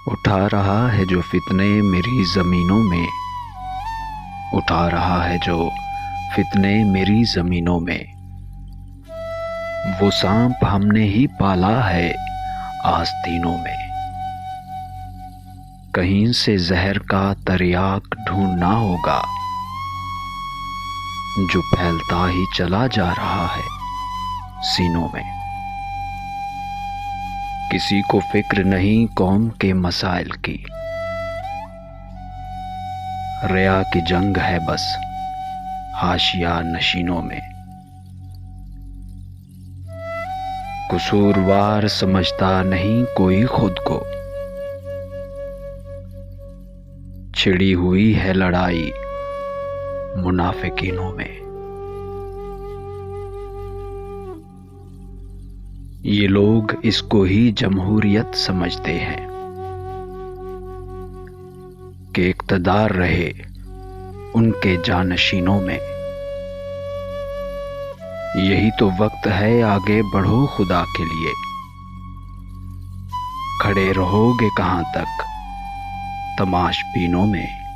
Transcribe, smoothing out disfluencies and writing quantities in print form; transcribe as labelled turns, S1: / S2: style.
S1: اٹھا رہا ہے جو فتنے میری زمینوں میں، اٹھا رہا ہے جو فتنے میری زمینوں میں، وہ سانپ ہم نے ہی پالا ہے آستینوں میں۔ کہیں سے زہر کا تریاک ڈھونڈنا ہوگا جو پھیلتا ہی چلا جا رہا ہے سینوں میں۔ کسی کو فکر نہیں قوم کے مسائل کی، ریا کی جنگ ہے بس حاشیہ نشینوں میں۔ قصوروار سمجھتا نہیں کوئی خود کو، چھڑی ہوئی ہے لڑائی منافقینوں میں۔ یہ لوگ اس کو ہی جمہوریت سمجھتے ہیں کہ اقتدار رہے ان کے جانشینوں میں۔ یہی تو وقت ہے آگے بڑھو خدا کے لیے، کھڑے رہو گے کہاں تک تماش بینوں میں۔